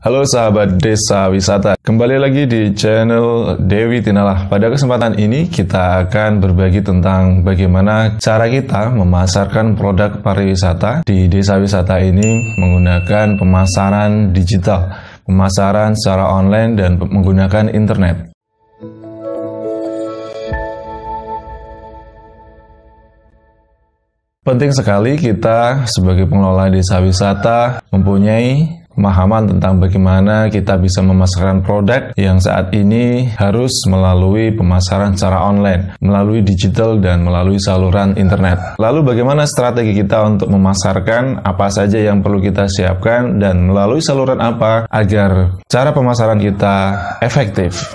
Halo sahabat desa wisata, kembali lagi di channel Dewi Tinalah. Pada kesempatan ini kita akan berbagi tentang bagaimana cara kita memasarkan produk pariwisata di desa wisata ini menggunakan pemasaran digital, pemasaran secara online dan menggunakan internet. Penting sekali kita sebagai pengelola desa wisata mempunyai pemahaman tentang bagaimana kita bisa memasarkan produk yang saat ini harus melalui pemasaran secara online, melalui digital dan melalui saluran internet. Lalu bagaimana strategi kita untuk memasarkan, apa saja yang perlu kita siapkan, dan melalui saluran apa agar cara pemasaran kita efektif.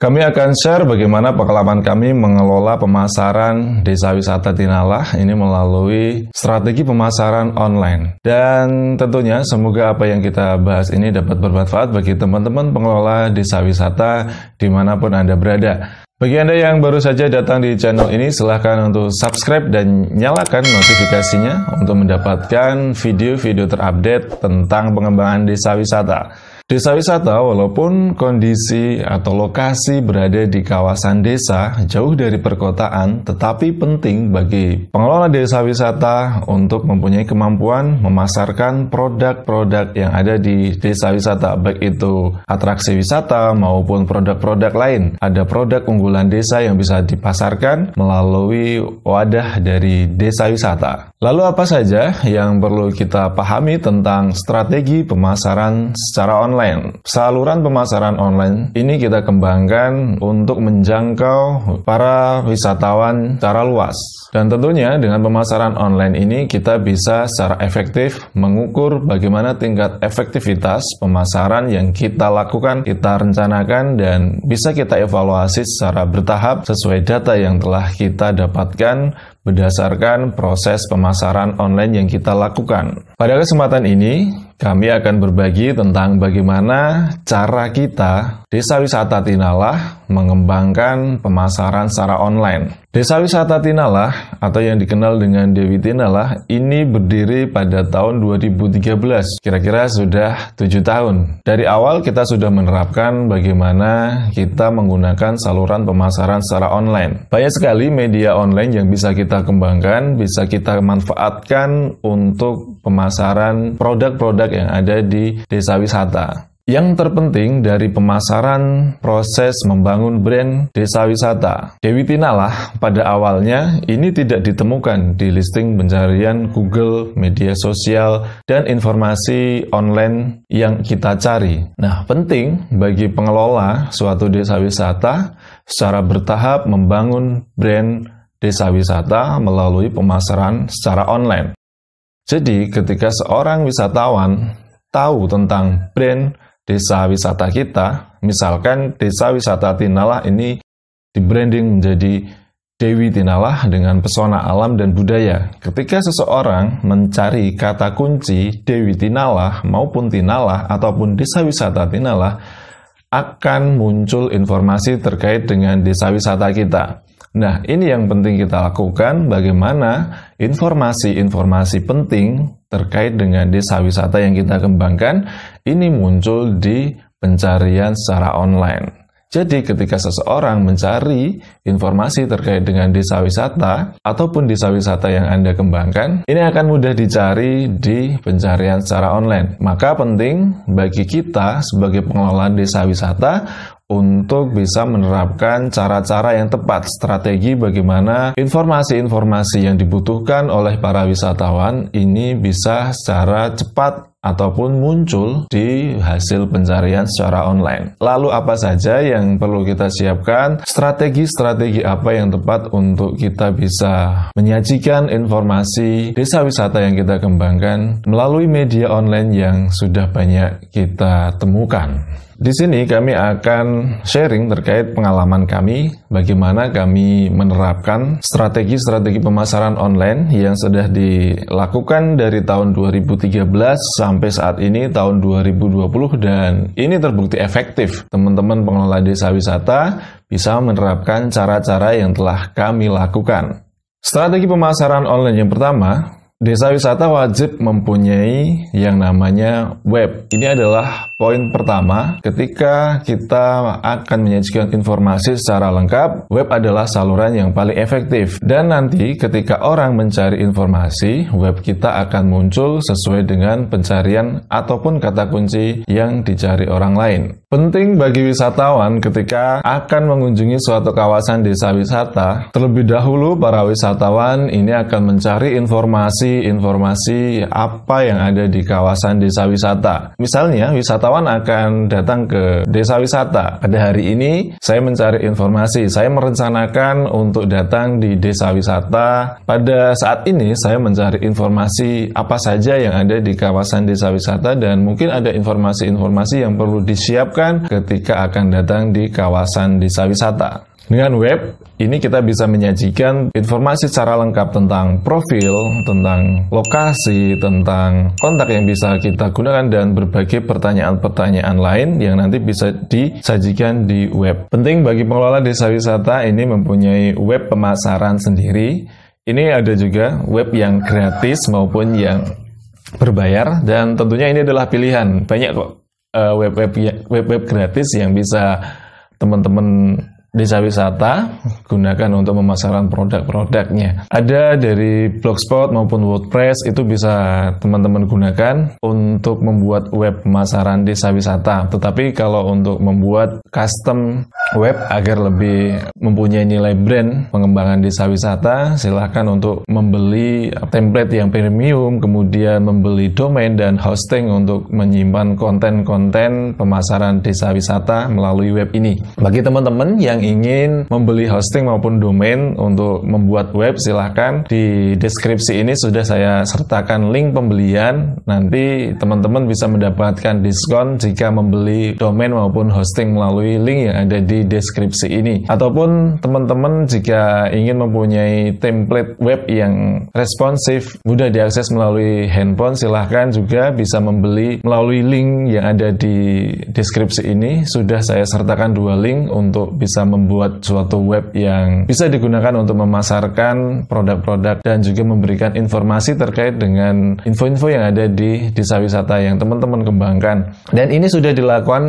Kami akan share bagaimana pengalaman kami mengelola pemasaran desa wisata Tinalah ini melalui strategi pemasaran online. Dan tentunya semoga apa yang kita bahas ini dapat bermanfaat bagi teman-teman pengelola desa wisata dimanapun Anda berada. Bagi Anda yang baru saja datang di channel ini, silahkan untuk subscribe dan nyalakan notifikasinya untuk mendapatkan video-video terupdate tentang pengembangan desa wisata. Desa wisata, walaupun kondisi atau lokasi berada di kawasan desa jauh dari perkotaan, tetapi penting bagi pengelola desa wisata untuk mempunyai kemampuan memasarkan produk-produk yang ada di desa wisata, baik itu atraksi wisata maupun produk-produk lain. Ada produk unggulan desa yang bisa dipasarkan melalui wadah dari desa wisata. Lalu apa saja yang perlu kita pahami tentang strategi pemasaran secara online? Saluran pemasaran online ini kita kembangkan untuk menjangkau para wisatawan secara luas. Dan tentunya dengan pemasaran online ini kita bisa secara efektif mengukur bagaimana tingkat efektivitas pemasaran yang kita lakukan, kita rencanakan, dan bisa kita evaluasi secara bertahap sesuai data yang telah kita dapatkan berdasarkan proses pemasaran online yang kita lakukan. Pada kesempatan ini, kami akan berbagi tentang bagaimana cara kita, Desa Wisata Tinalah, mengembangkan pemasaran secara online. Desa Wisata Tinalah, atau yang dikenal dengan Dewi Tinalah, ini berdiri pada tahun 2013, kira-kira sudah 7 tahun. Dari awal kita sudah menerapkan bagaimana kita menggunakan saluran pemasaran secara online. Banyak sekali media online yang bisa kita kembangkan, bisa kita manfaatkan untuk pemasaran produk-produk yang ada di desa wisata. Yang terpenting dari pemasaran proses membangun brand desa wisata Dewi Tinalah pada awalnya ini tidak ditemukan di listing pencarian Google, media sosial, dan informasi online yang kita cari. Nah, penting bagi pengelola suatu desa wisata secara bertahap membangun brand desa wisata melalui pemasaran secara online. Jadi, ketika seorang wisatawan tahu tentang brand desa wisata kita, misalkan desa wisata Tinalah ini di-branding menjadi Dewi Tinalah dengan pesona alam dan budaya. Ketika seseorang mencari kata kunci Dewi Tinalah maupun Tinalah ataupun desa wisata Tinalah, akan muncul informasi terkait dengan desa wisata kita. Nah, ini yang penting kita lakukan, bagaimana informasi-informasi penting terkait dengan desa wisata yang kita kembangkan, ini muncul di pencarian secara online. Jadi, ketika seseorang mencari informasi terkait dengan desa wisata, ataupun desa wisata yang Anda kembangkan, ini akan mudah dicari di pencarian secara online. Maka penting bagi kita sebagai pengelola desa wisata untuk bisa menerapkan cara-cara yang tepat, strategi bagaimana informasi-informasi yang dibutuhkan oleh para wisatawan ini bisa secara cepat ataupun muncul di hasil pencarian secara online. Lalu apa saja yang perlu kita siapkan? Strategi-strategi apa yang tepat untuk kita bisa menyajikan informasi desa wisata yang kita kembangkan melalui media online yang sudah banyak kita temukan. Di sini kami akan sharing terkait pengalaman kami, bagaimana kami menerapkan strategi-strategi pemasaran online yang sudah dilakukan dari tahun 2013 sampai saat ini tahun 2020, dan ini terbukti efektif. Teman-teman pengelola desa wisata bisa menerapkan cara-cara yang telah kami lakukan. Strategi pemasaran online yang pertama, Desa wisata wajib mempunyai yang namanya web. Ini adalah poin pertama ketika kita akan menyajikan informasi secara lengkap. Web adalah saluran yang paling efektif. Dan nanti ketika orang mencari informasi, web kita akan muncul sesuai dengan pencarian ataupun kata kunci yang dicari orang lain. Penting bagi wisatawan ketika akan mengunjungi suatu kawasan desa wisata, terlebih dahulu para wisatawan ini akan mencari informasi apa yang ada di kawasan desa wisata. Misalnya, wisatawan akan datang ke desa wisata. Pada hari ini, saya mencari informasi. Saya merencanakan untuk datang di desa wisata. Pada saat ini, saya mencari informasi apa saja yang ada di kawasan desa wisata dan mungkin ada informasi-informasi yang perlu disiapkan ketika akan datang di kawasan desa wisata. Dengan web, ini kita bisa menyajikan informasi secara lengkap tentang profil, tentang lokasi, tentang kontak yang bisa kita gunakan, dan berbagai pertanyaan-pertanyaan lain yang nanti bisa disajikan di web. Penting bagi pengelola desa wisata ini mempunyai web pemasaran sendiri. Ini ada juga web yang gratis maupun yang berbayar, dan tentunya ini adalah pilihan. Banyak kok web gratis yang bisa teman-teman desa wisata gunakan untuk memasarkan produk-produknya. Ada dari Blogspot maupun WordPress, itu bisa teman-teman gunakan untuk membuat web pemasaran desa wisata. Tetapi kalau untuk membuat custom web agar lebih mempunyai nilai brand pengembangan desa wisata, silahkan untuk membeli template yang premium, kemudian membeli domain dan hosting untuk menyimpan konten-konten pemasaran desa wisata melalui web ini. Bagi teman-teman yang ingin membeli hosting maupun domain untuk membuat web, silahkan di deskripsi ini sudah saya sertakan link pembelian. Nanti teman-teman bisa mendapatkan diskon jika membeli domain maupun hosting melalui link yang ada di deskripsi ini. Ataupun teman-teman jika ingin mempunyai template web yang responsif, mudah diakses melalui handphone, silahkan juga bisa membeli melalui link yang ada di deskripsi ini. Sudah saya sertakan 2 link untuk bisa membuat suatu web yang bisa digunakan untuk memasarkan produk-produk dan juga memberikan informasi terkait dengan info-info yang ada di desa wisata yang teman-teman kembangkan. Dan ini sudah dilakukan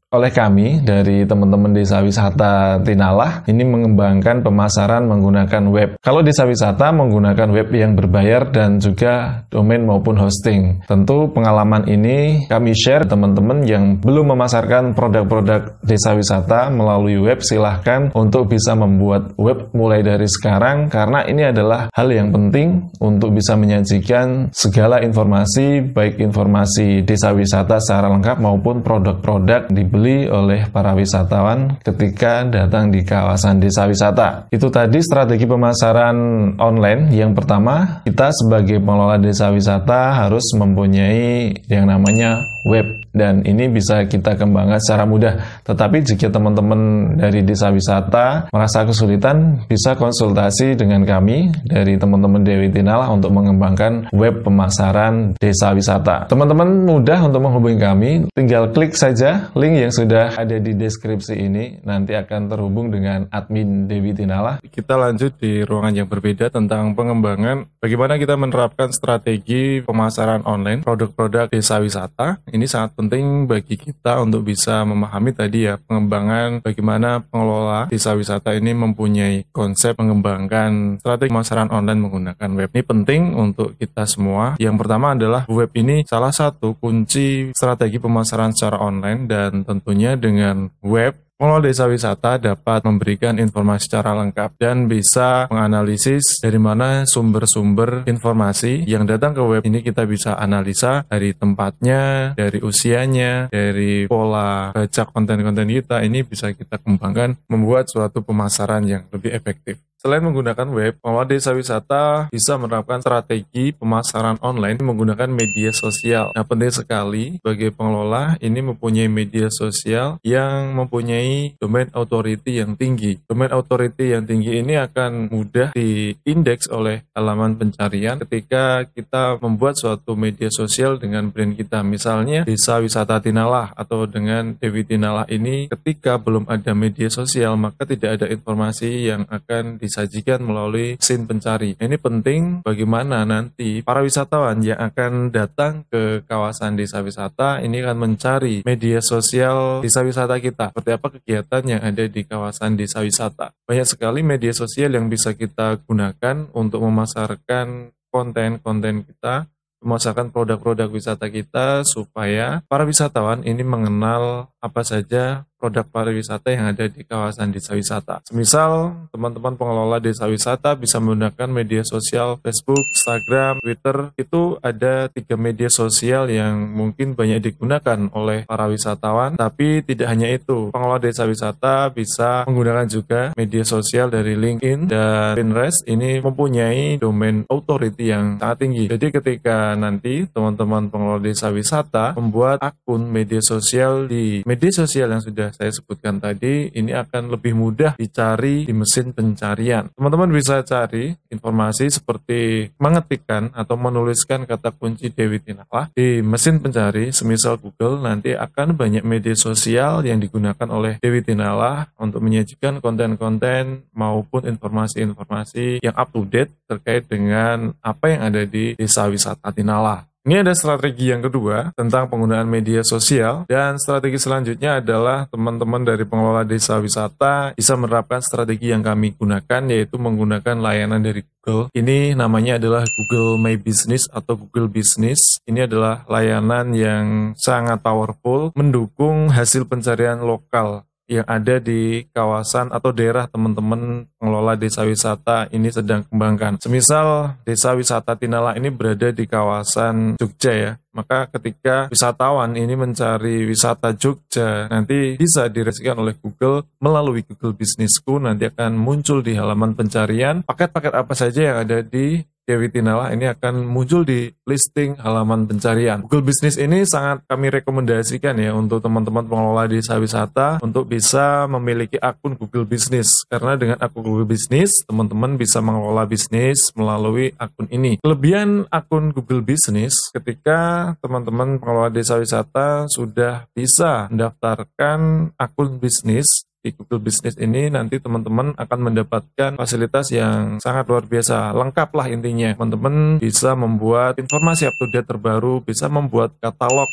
oleh kami dari teman-teman desa wisata Tinalah, ini mengembangkan pemasaran menggunakan web. Kalau desa wisata menggunakan web yang berbayar dan juga domain maupun hosting. Tentu pengalaman ini kami share teman-teman yang belum memasarkan produk-produk desa wisata melalui web, silahkan untuk bisa membuat web mulai dari sekarang, karena ini adalah hal yang penting untuk bisa menyajikan segala informasi, baik informasi desa wisata secara lengkap maupun produk-produk dibeli oleh para wisatawan ketika datang di kawasan desa wisata. Itu tadi strategi pemasaran online. Yang pertama, kita sebagai pengelola desa wisata harus mempunyai yang namanya web, dan ini bisa kita kembangkan secara mudah. Tetapi jika teman-teman dari desa wisata merasa kesulitan, bisa konsultasi dengan kami dari teman-teman Dewi Tinalah untuk mengembangkan web pemasaran desa wisata. Teman-teman mudah untuk menghubungi kami, tinggal klik saja link yang sudah ada di deskripsi ini, nanti akan terhubung dengan admin Dewi Tinalah. Kita lanjut di ruangan yang berbeda tentang pengembangan bagaimana kita menerapkan strategi pemasaran online produk-produk desa wisata. Ini sangat penting bagi kita untuk bisa memahami tadi ya, pengembangan bagaimana pengelola desa wisata ini mempunyai konsep mengembangkan strategi pemasaran online menggunakan web. Ini penting untuk kita semua. Yang pertama adalah web ini salah satu kunci strategi pemasaran secara online, dan tentunya dengan web pengelola desa wisata dapat memberikan informasi secara lengkap dan bisa menganalisis dari mana sumber-sumber informasi yang datang ke web ini. Kita bisa analisa dari tempatnya, dari usianya, dari pola baca konten-konten kita. Ini bisa kita kembangkan membuat suatu pemasaran yang lebih efektif. Selain menggunakan web, pengelola desa wisata bisa menerapkan strategi pemasaran online menggunakan media sosial. Nah, penting sekali bagi pengelola ini mempunyai media sosial yang mempunyai domain authority yang tinggi. Domain authority yang tinggi ini akan mudah diindeks oleh halaman pencarian ketika kita membuat suatu media sosial dengan brand kita. Misalnya Desa Wisata Tinalah atau dengan Dewi Tinalah ini, ketika belum ada media sosial maka tidak ada informasi yang akan disampaikan disajikan melalui mesin pencari. Ini penting bagaimana nanti para wisatawan yang akan datang ke kawasan desa wisata ini akan mencari media sosial desa wisata kita. Seperti apa kegiatan yang ada di kawasan desa wisata. Banyak sekali media sosial yang bisa kita gunakan untuk memasarkan konten-konten kita, memasarkan produk-produk wisata kita supaya para wisatawan ini mengenal apa saja produk pariwisata yang ada di kawasan desa wisata. Semisal teman-teman pengelola desa wisata bisa menggunakan media sosial Facebook, Instagram, Twitter. Itu ada 3 media sosial yang mungkin banyak digunakan oleh para wisatawan. Tapi tidak hanya itu, pengelola desa wisata bisa menggunakan juga media sosial dari LinkedIn dan Pinterest. Ini mempunyai domain authority yang sangat tinggi. Jadi ketika nanti teman-teman pengelola desa wisata membuat akun media sosial di media sosial yang sudah saya sebutkan tadi, ini akan lebih mudah dicari di mesin pencarian. Teman-teman bisa cari informasi seperti mengetikkan atau menuliskan kata kunci Dewi Tinala di mesin pencari, semisal Google, nanti akan banyak media sosial yang digunakan oleh Dewi Tinala untuk menyajikan konten-konten maupun informasi-informasi yang up to date terkait dengan apa yang ada di desa wisata Tinala. Ini ada strategi yang kedua tentang penggunaan media sosial, dan strategi selanjutnya adalah teman-teman dari pengelola desa wisata bisa menerapkan strategi yang kami gunakan, yaitu menggunakan layanan dari Google. Ini namanya adalah Google My Business atau Google Business. Ini adalah layanan yang sangat powerful, mendukung hasil pencarian lokal yang ada di kawasan atau daerah teman-teman pengelola desa wisata ini sedang kembangkan. Semisal desa wisata Tinala ini berada di kawasan Jogja ya, maka ketika wisatawan ini mencari wisata Jogja, nanti bisa diresikan oleh Google melalui Google Businessku, nanti akan muncul di halaman pencarian paket-paket apa saja yang ada di Dewi Tinala, ini akan muncul di listing halaman pencarian. Google Business ini sangat kami rekomendasikan ya untuk teman-teman pengelola desa wisata untuk bisa memiliki akun Google Business. Karena dengan akun Google Business, teman-teman bisa mengelola bisnis melalui akun ini. Kelebihan akun Google Business, ketika teman-teman pengelola desa wisata sudah bisa mendaftarkan akun bisnis di Google Business ini, nanti teman-teman akan mendapatkan fasilitas yang sangat luar biasa, lengkap lah intinya. Teman-teman bisa membuat informasi up to date terbaru, bisa membuat katalog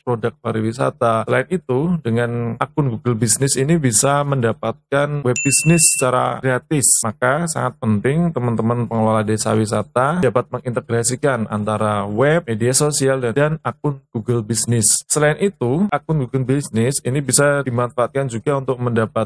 produk pariwisata. Selain itu, dengan akun Google Business ini bisa mendapatkan web bisnis secara gratis. Maka sangat penting teman-teman pengelola desa wisata dapat mengintegrasikan antara web, media sosial, dan akun Google Business. Selain itu, akun Google Business ini bisa dimanfaatkan juga untuk mendapatkan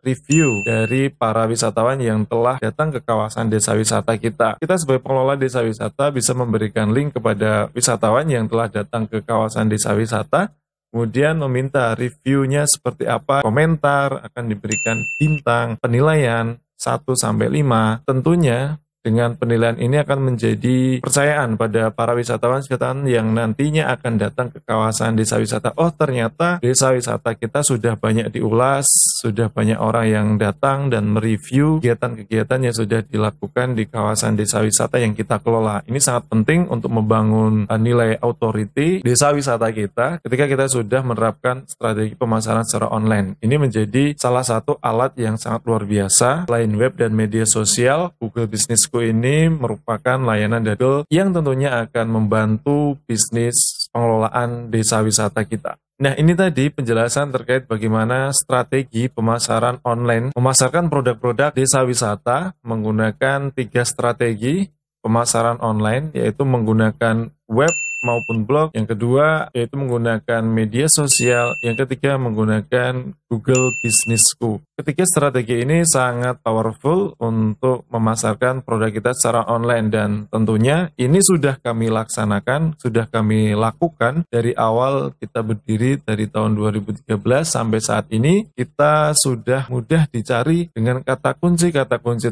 review dari para wisatawan yang telah datang ke kawasan desa wisata kita. Kita sebagai pengelola desa wisata bisa memberikan link kepada wisatawan yang telah datang ke kawasan desa wisata, kemudian meminta reviewnya seperti apa, komentar, akan diberikan bintang, penilaian 1-5. Tentunya dengan penilaian ini akan menjadi kepercayaan pada para wisatawan yang nantinya akan datang ke kawasan desa wisata. Oh, ternyata desa wisata kita sudah banyak diulas, sudah banyak orang yang datang dan mereview kegiatan-kegiatan yang sudah dilakukan di kawasan desa wisata yang kita kelola. Ini sangat penting untuk membangun nilai authority desa wisata kita ketika kita sudah menerapkan strategi pemasaran secara online. Ini menjadi salah satu alat yang sangat luar biasa. Selain web dan media sosial, Google Business ini merupakan layanan dari Google yang tentunya akan membantu bisnis pengelolaan desa wisata kita. Nah, ini tadi penjelasan terkait bagaimana strategi pemasaran online, memasarkan produk-produk desa wisata menggunakan 3 strategi pemasaran online, yaitu menggunakan web maupun blog. Yang kedua yaitu menggunakan media sosial. Yang ketiga menggunakan Google Businessku. Ketiga strategi ini sangat powerful untuk memasarkan produk kita secara online, dan tentunya ini sudah kami laksanakan, sudah kami lakukan dari awal kita berdiri dari tahun 2013 sampai saat ini. Kita sudah mudah dicari dengan kata kunci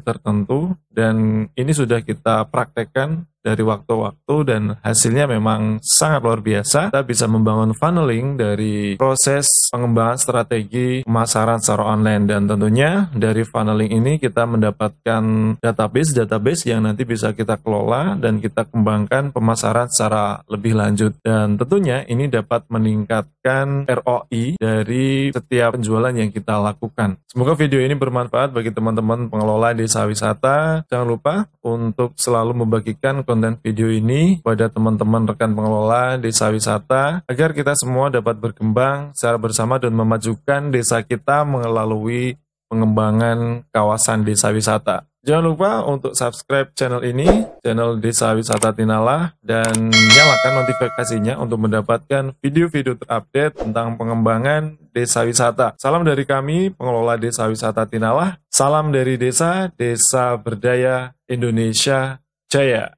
tertentu, dan ini sudah kita praktekkan dari waktu-waktu dan hasilnya memang sangat luar biasa. Kita bisa membangun funneling dari proses pengembangan strategi pemasaran secara online, dan tentunya dari funneling ini kita mendapatkan database yang nanti bisa kita kelola dan kita kembangkan pemasaran secara lebih lanjut, dan tentunya ini dapat meningkatkan ROI dari setiap penjualan yang kita lakukan. Semoga video ini bermanfaat bagi teman-teman pengelola desa wisata. Jangan lupa untuk selalu membagikan konten video ini pada teman-teman rekan pengelola desa wisata agar kita semua dapat berkembang secara bersama dan memajukan desa kita melalui pengembangan kawasan desa wisata. Jangan lupa untuk subscribe channel ini, channel Desa Wisata Tinala, dan nyalakan notifikasinya untuk mendapatkan video-video terupdate tentang pengembangan desa wisata. Salam dari kami, pengelola Desa Wisata Tinala. Salam dari desa, desa berdaya, Indonesia Jaya.